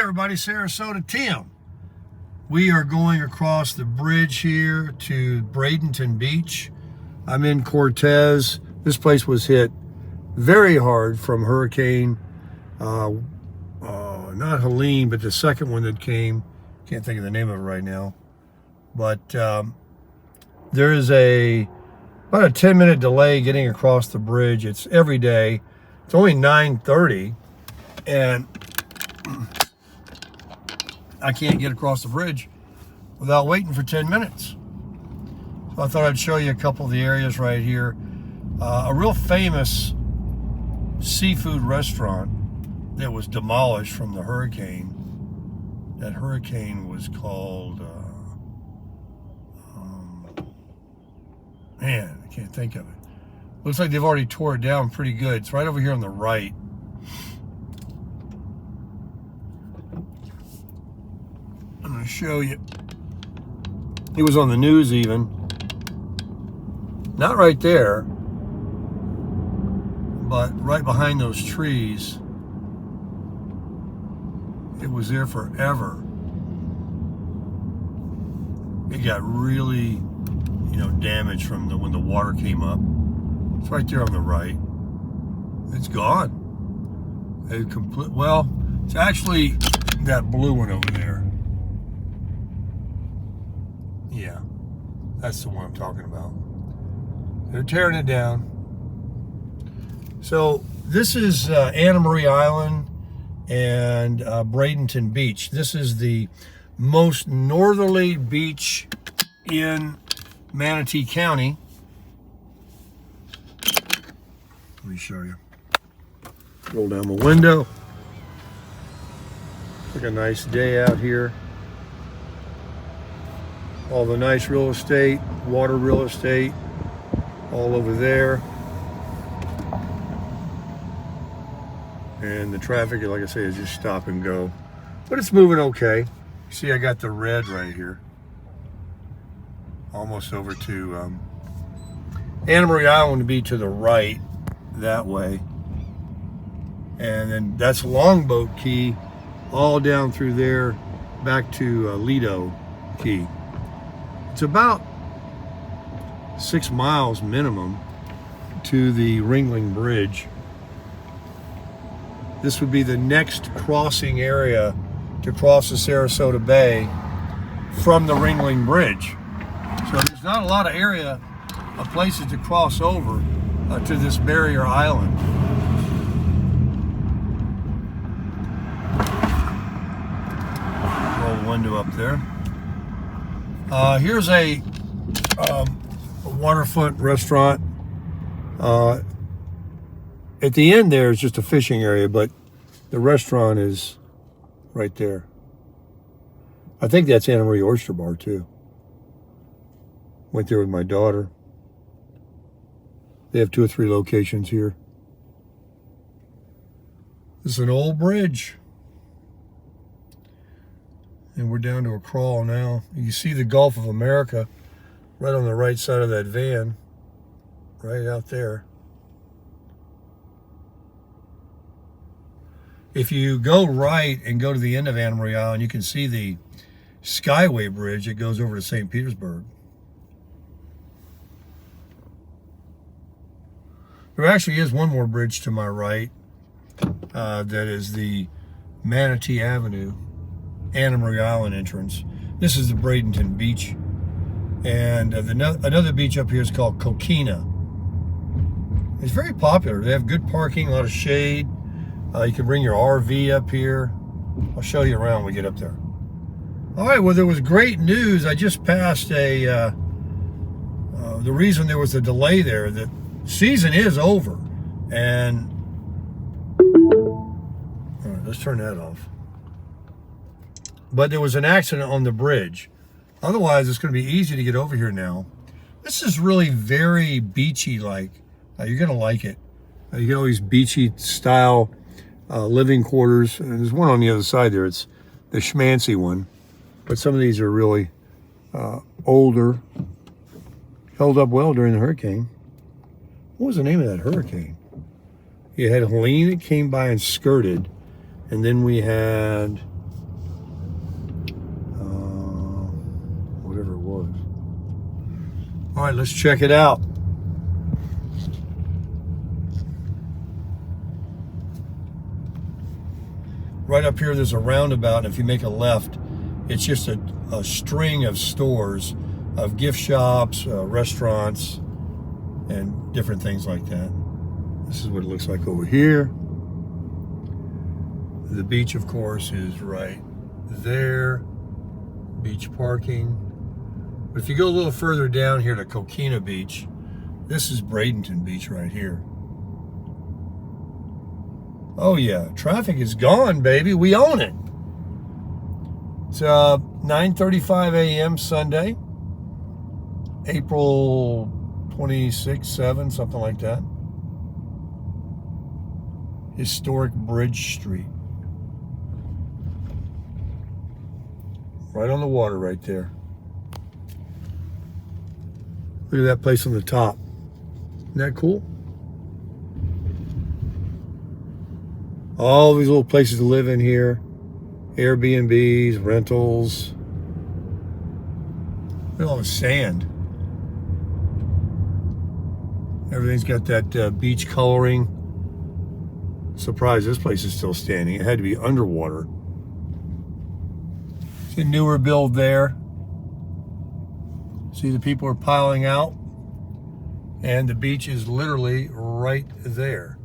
everybody, Sarasota Tim. We are going across the bridge here to Bradenton Beach. I'm in Cortez. This place was hit very hard from hurricane, not Helene, but the second one that came. Can't think of the name of it right now. But there is about a 10-minute delay getting across the bridge. It's every day. It's only 9:30, and I can't get across the bridge without waiting for 10 minutes. So I thought I'd show you a couple of the areas right here. A real famous seafood restaurant that was demolished from the hurricane. That hurricane was called, man, I can't think of it. Looks like they've already tore it down pretty good. It's right over here on the right. I'm going to show you. It was on the news even. Not right there, but right behind those trees. It was there forever. It got really, damaged from when the water came up. It's right there on the right. It's gone. Well, it's actually that blue one over there. Yeah, that's the one I'm talking about. They're tearing it down. So this is Anna Marie Island and Bradenton Beach. This is the most northerly beach in Manatee County. Let me show you. Roll down the window. It's like a nice day out here. All the nice real estate, water real estate, all over there. And the traffic, like I say, is just stop and go. But it's moving okay. See, I got the red right here. Almost over to Anna Marie Island to be to the right, that way. And then that's Longboat Key, all down through there, back to Lido Key. It's about 6 miles minimum to the Ringling Bridge. This would be the next crossing area to cross the Sarasota Bay from the Ringling Bridge. So there's not a lot of area of places to cross over to this barrier island. Roll the window up there. Here's a waterfront restaurant. At the end there is just a fishing area, but the restaurant is right there. I think that's Anna Marie Oyster Bar too. Went there with my daughter. They have 2 or 3 locations here. This is an old bridge. And we're down to a crawl now. You see the Gulf of America right on the right side of that van. Right out there. If you go right and go to the end of Anna Marie Island, you can see the Skyway Bridge that goes over to St. Petersburg. There actually is one more bridge to my right. That is the Manatee Avenue, Anna Marie Island entrance. This is the Bradenton Beach. And another beach up here is called Coquina. It's very popular. They have good parking, a lot of shade. You can bring your RV up here. I'll show you around when we get up there. All right, well, there was great news. I just passed the reason there was a delay there, the season is over. And, all right, let's turn that off. But there was an accident on the bridge. Otherwise, it's going to be easy to get over here now. This is really very beachy-like. You're going to like it. You get all these beachy style living quarters. And there's one on the other side there. It's the schmancy one. But some of these are really older. Held up well during the hurricane. What was the name of that hurricane? You had Helene that came by and skirted. And then we had All right, let's check it out. Right up here, there's a roundabout, and if you make a left, it's just a string of stores, of gift shops, restaurants, and different things like that. This is what it looks like over here. The beach, of course, is right there. Beach parking. But if you go a little further down here to Coquina Beach, this is Bradenton Beach right here. Oh yeah, traffic is gone, baby. We own it. It's 9:35 a.m. Sunday, April 26, 7, something like that. Historic Bridge Street. Right on the water right there. Look at that place on the top. Isn't that cool? All these little places to live in here. Airbnbs, rentals. Look at all the sand. Everything's got that beach coloring. Surprised this place is still standing. It had to be underwater. See a newer build there. See the people are piling out. And the beach is literally right there.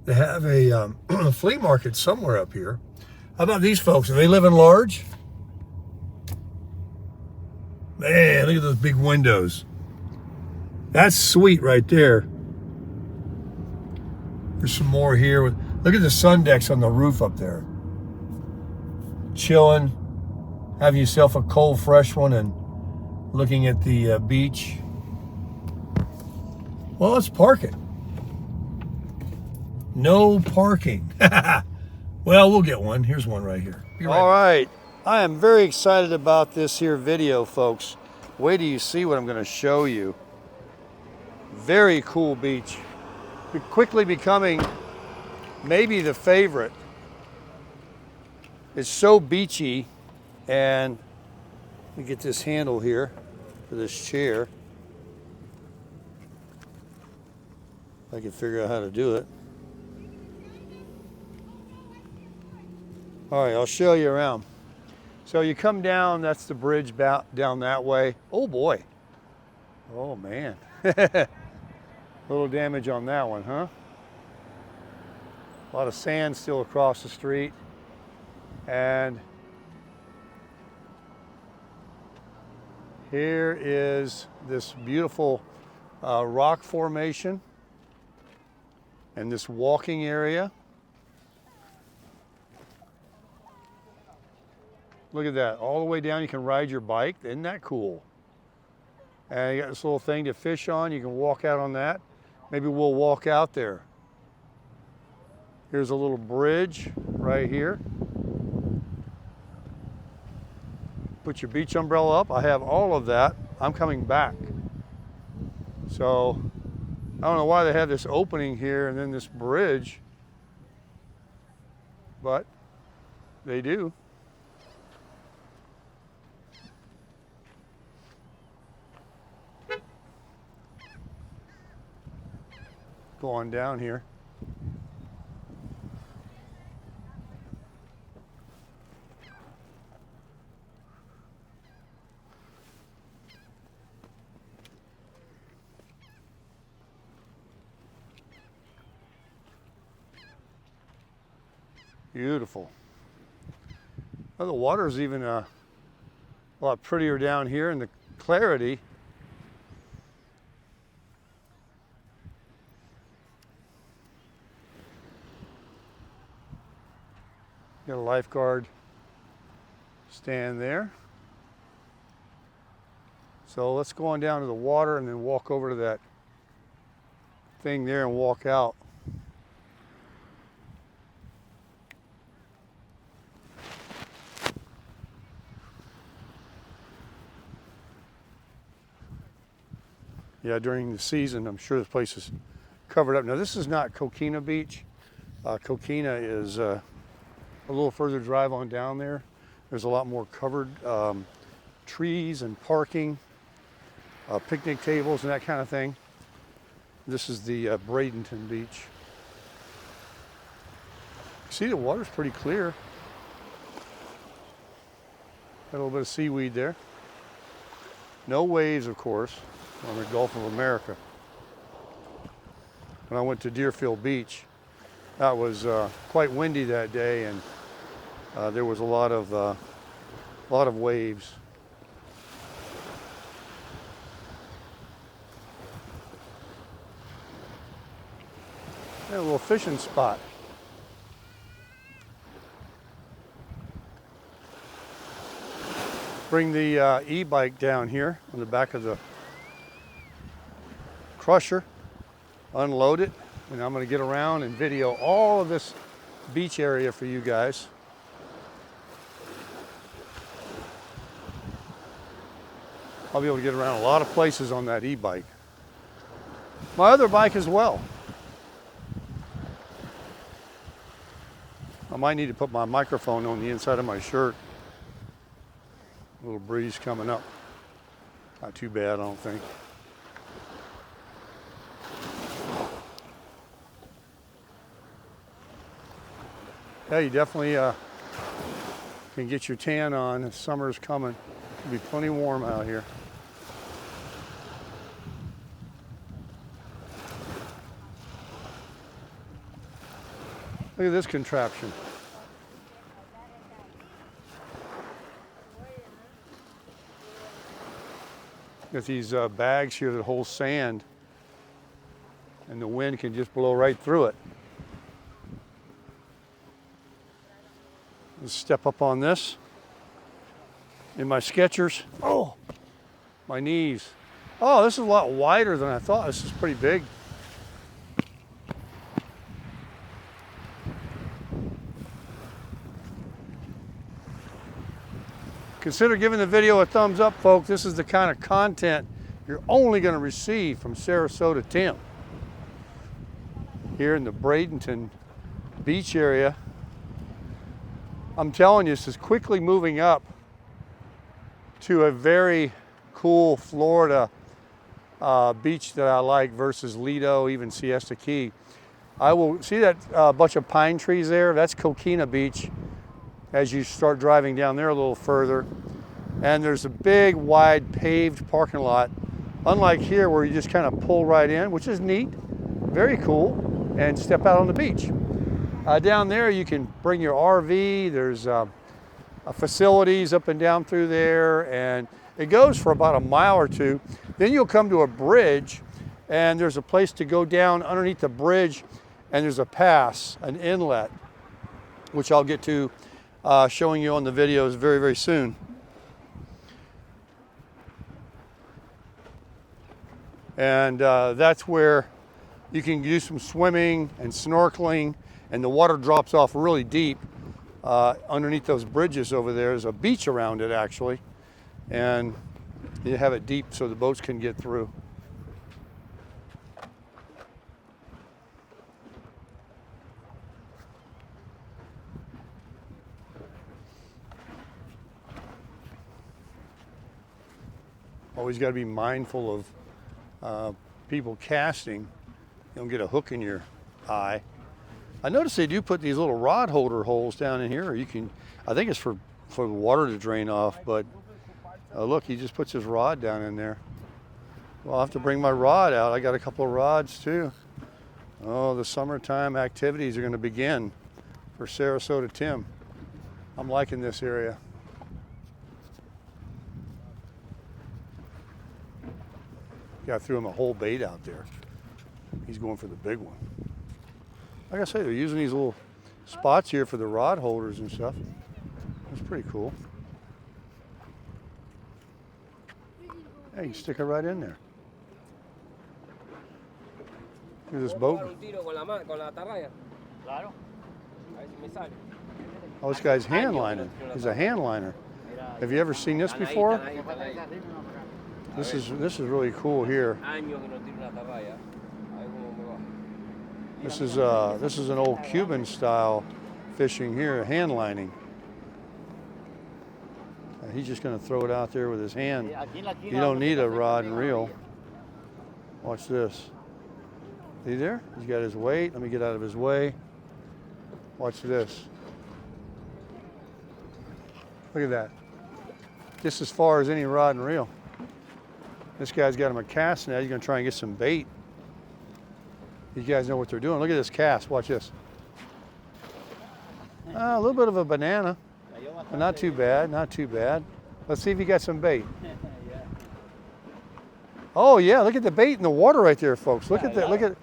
They have a flea market somewhere up here. How about these folks? Are they living large? Man, look at those big windows. That's sweet right there. There's some more here. Look at the sun decks on the roof up there. Chilling, having yourself a cold, fresh one, and looking at the beach. Well, let's park it. No parking. Well, we'll get one. Here's one right here. All right. I am very excited about this here video, folks. Wait till you see what I'm going to show you. Very cool beach. Quickly becoming maybe the favorite. It's so beachy, and let me get this handle here for this chair. If I can figure out how to do it. All right, I'll show you around. So you come down, that's the bridge down that way. Oh boy. Oh man. Little damage on that one, huh? A lot of sand still across the street. And here is this beautiful rock formation and this walking area. Look at that, all the way down you can ride your bike. Isn't that cool? And you got this little thing to fish on. You can walk out on that. Maybe we'll walk out there. Here's a little bridge right here. Put your beach umbrella up. I have all of that. I'm coming back. So I don't know why they have this opening here and then this bridge, but they do. Go on down here. Beautiful. Well, the water is even a lot prettier down here, and the clarity. Got a lifeguard stand there. So let's go on down to the water and then walk over to that thing there and walk out. Yeah, during the season, I'm sure this place is covered up. Now, this is not Coquina Beach. Coquina is a little further drive on down there. There's a lot more covered trees and parking, picnic tables and that kind of thing. This is the Bradenton beach. See, the water's pretty clear. Got a little bit of seaweed there. No waves, of course, on the Gulf of America. When I went to Deerfield Beach, that was quite windy that day, and there was a lot of waves. Yeah, a little fishing spot. Bring the e-bike down here on the back of the crusher, unload it, and I'm going to get around and video all of this beach area for you guys. I'll be able to get around a lot of places on that e-bike. My other bike as well. I might need to put my microphone on the inside of my shirt. A little breeze coming up. Not too bad, I don't think. Yeah, you definitely can get your tan on. Summer's coming. It'll be plenty warm out here. Look at this contraption. Got these bags here that hold sand, and the wind can just blow right through it. Let's step up on this. In my Skechers. Oh, my knees. Oh, this is a lot wider than I thought. This is pretty big. Consider giving the video a thumbs up, folks. This is the kind of content you're only going to receive from Sarasota Tim. Here in the Bradenton beach area. I'm telling you, this is quickly moving up to a very cool Florida beach that I like versus Lido, even Siesta Key. I will see that bunch of pine trees there. That's Coquina Beach as you start driving down there a little further. And there's a big, wide, paved parking lot, unlike here where you just kind of pull right in, which is neat, very cool, and step out on the beach. Down there you can bring your RV. There's facilities up and down through there, and it goes for about a mile or two. Then you'll come to a bridge, and there's a place to go down underneath the bridge, and there's a pass, an inlet, which I'll get to showing you on the videos very, very soon. And that's where you can do some swimming and snorkeling, and the water drops off really deep underneath those bridges over there. There's a beach around it, actually, and you have it deep so the boats can get through. Always got to be mindful of people casting. You don't get a hook in your eye. I noticed they do put these little rod holder holes down in here. You can, I think it's for the water to drain off, but look, he just puts his rod down in there. Well, I'll have to bring my rod out. I got a couple of rods too. Oh, the summertime activities are going to begin for Sarasota Tim. I'm liking this area. I threw him a whole bait out there. He's going for the big one. Like I say, they're using these little spots here for the rod holders and stuff. That's pretty cool. Hey, you stick it right in there. Look at this boat. Oh, this guy's hand lining. He's a hand liner. Have you ever seen this before? This is really cool here. This is an old Cuban style fishing here, hand lining. He's just going to throw it out there with his hand. You don't need a rod and reel. Watch this. See there? He's got his weight. Let me get out of his way. Watch this. Look at that. Just as far as any rod and reel. This guy's got him a cast net. He's going to try and get some bait. You guys know what they're doing. Look at this cast. Watch this. A little bit of a banana. But not too bad. Not too bad. Let's see if he got some bait. Oh, yeah. Look at the bait in the water right there, folks. Look at that. Look at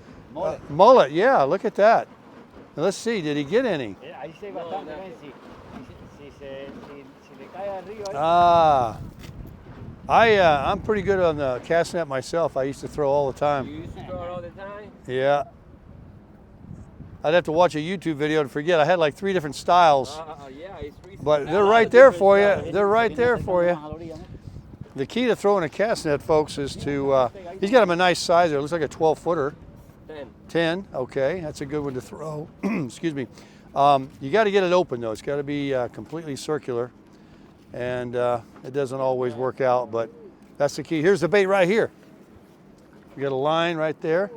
mullet. Yeah, look at that. Now, let's see. Did he get any? I'm pretty good on the cast net myself. I used to throw all the time. You used to throw it all the time? Yeah. I'd have to watch a YouTube video to forget. I had like 3 different styles. Yeah, but they're right there for you. They're right there for you. The key to throwing a cast net, folks, is to, he's got him a nice size there. It looks like a 12-footer. 10, okay. That's a good one to throw. Excuse me. You got to get it open, though. It's got to be completely circular. And it doesn't always work out, but that's the key. Here's the bait right here. You got a line right there.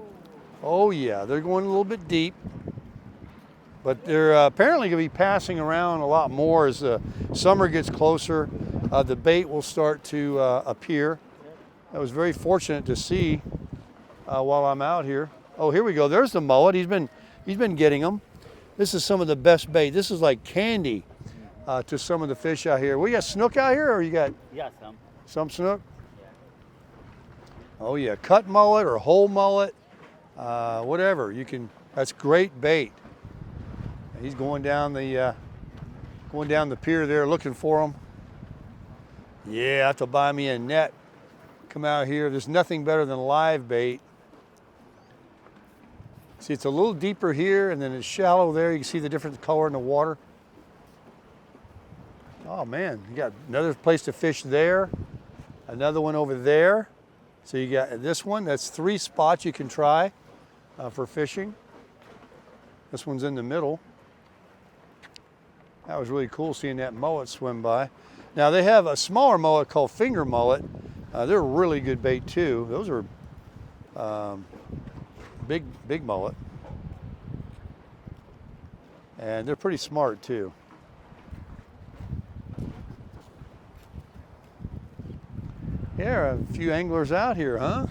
Oh, yeah. They're going a little bit deep. But they're apparently going to be passing around a lot more as the summer gets closer. The bait will start to appear. I was very fortunate to see while I'm out here. Oh, here we go. There's the mullet. He's been getting them. This is some of the best bait. This is like candy to some of the fish out here. We got snook out here, or you got? Yeah, some. Some snook? Yeah. Oh yeah, cut mullet or whole mullet, whatever. You can. That's great bait. He's going down the pier there, looking for them. Yeah, I have to buy me a net. Come out here. There's nothing better than live bait. See, it's a little deeper here, and then it's shallow there. You can see the different color in the water. Oh man, you got another place to fish there, another one over there. So you got this one. That's 3 spots you can try for fishing. This one's in the middle. That was really cool seeing that mullet swim by. Now they have a smaller mullet called finger mullet. They're really good bait too. Those are big mullet. And they're pretty smart too. Yeah, a few anglers out here, huh?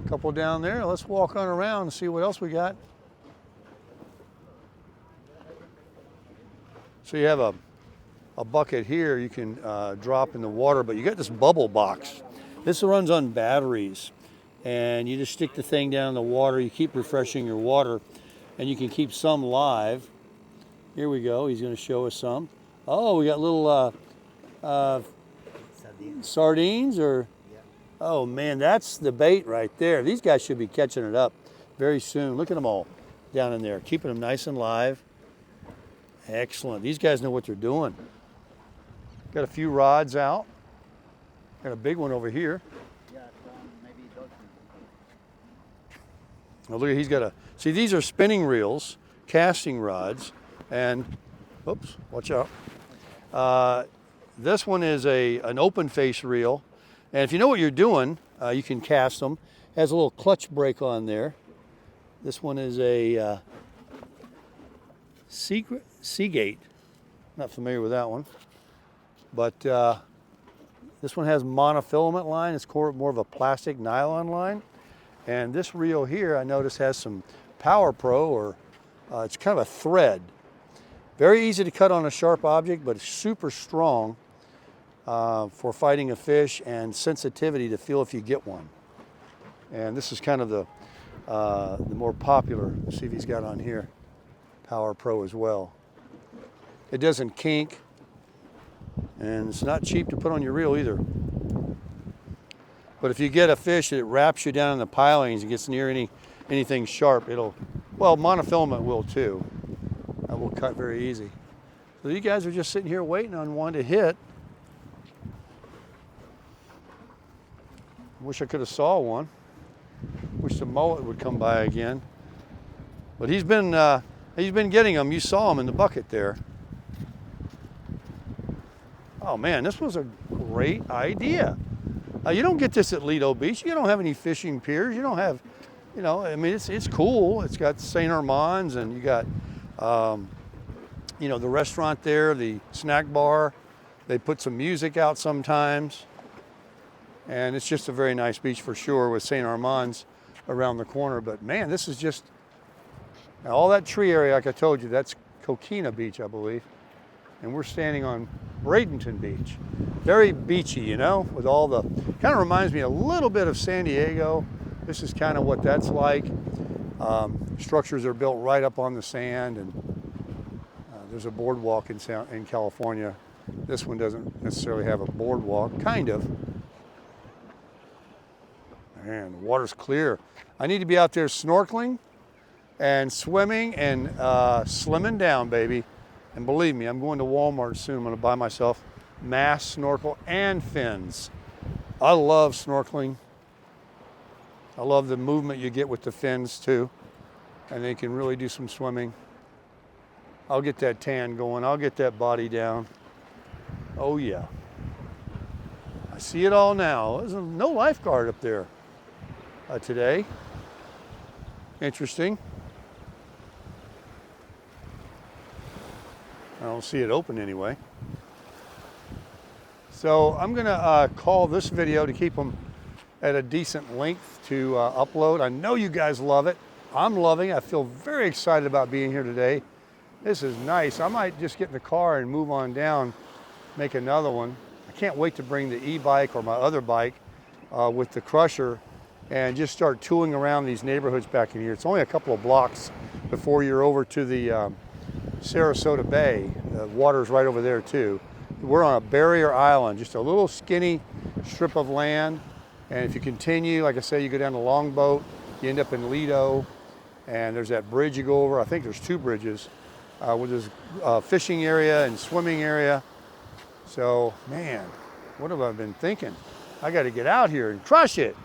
A couple down there. Let's walk on around and see what else we got. So you have a bucket here you can drop in the water, but you got this bubble box. This runs on batteries, and you just stick the thing down in the water. You keep refreshing your water, and you can keep some live. Here we go. He's going to show us some. Oh, we got little sardines or? Yeah. Oh man, that's the bait right there. These guys should be catching it up very soon. Look at them all down in there, keeping them nice and live. Excellent. These guys know what they're doing. Got a few rods out. Got a big one over here. Yeah, maybe dolphin. Oh, look, he's got see, these are spinning reels, casting rods, and, oops, watch out. This one is an open face reel. And if you know what you're doing, you can cast them. It has a little clutch brake on there. This one is a Seagate. Not familiar with that one. But this one has monofilament line. It's more of a plastic nylon line. And this reel here, I notice, has some Power Pro, or it's kind of a thread. Very easy to cut on a sharp object, but it's super strong for fighting a fish and sensitivity to feel if you get one. And this is kind of the more popular. Let's see if he's got on here. Power Pro as well. It doesn't kink, and it's not cheap to put on your reel either. But if you get a fish that wraps you down in the pilings and gets near anything sharp, well, monofilament will too. That will cut very easy. So you guys are just sitting here waiting on one to hit. Wish I could have saw one. Wish the mullet would come by again. But he's been getting them. You saw him in the bucket there. Oh man, this was a great idea. You don't get this at Lido Beach. You don't have any fishing piers. You don't have, you know, I mean, it's cool. It's got St. Armand's, and you got, you know, the restaurant there, the snack bar. They put some music out sometimes. And it's just a very nice beach for sure with St. Armand's around the corner. But man, this is just, all that tree area, like I told you, that's Coquina Beach, I believe. And we're standing on Bradenton Beach. Very beachy, you know, with all the, kind of reminds me a little bit of San Diego. This is kind of what that's like. Structures are built right up on the sand, and there's a boardwalk in California. This one doesn't necessarily have a boardwalk, kind of. Man, the water's clear. I need to be out there snorkeling and swimming and slimming down, baby. And believe me, I'm going to Walmart soon. I'm going to buy myself mask, snorkel, and fins. I love snorkeling. I love the movement you get with the fins too. And they can really do some swimming. I'll get that tan going. I'll get that body down. Oh yeah. I see it all now. There's no lifeguard up there today. Interesting. I don't see it open anyway. So I'm gonna call this video to keep them at a decent length to upload. I know you guys love it. I'm loving it. I feel very excited about being here today. This is nice. I might just get in the car and move on down, make another one. I can't wait to bring the e-bike or my other bike with the crusher and just start tooling around these neighborhoods back in here. It's only a couple of blocks before you're over to the Sarasota Bay. The water's right over there too. We're on a barrier island, just a little skinny strip of land. And if you continue, like I say, you go down the Longboat, you end up in Lido, and there's that bridge you go over. I think there's two bridges with this fishing area and swimming area. So, man, what have I been thinking? I got to get out here and crush it.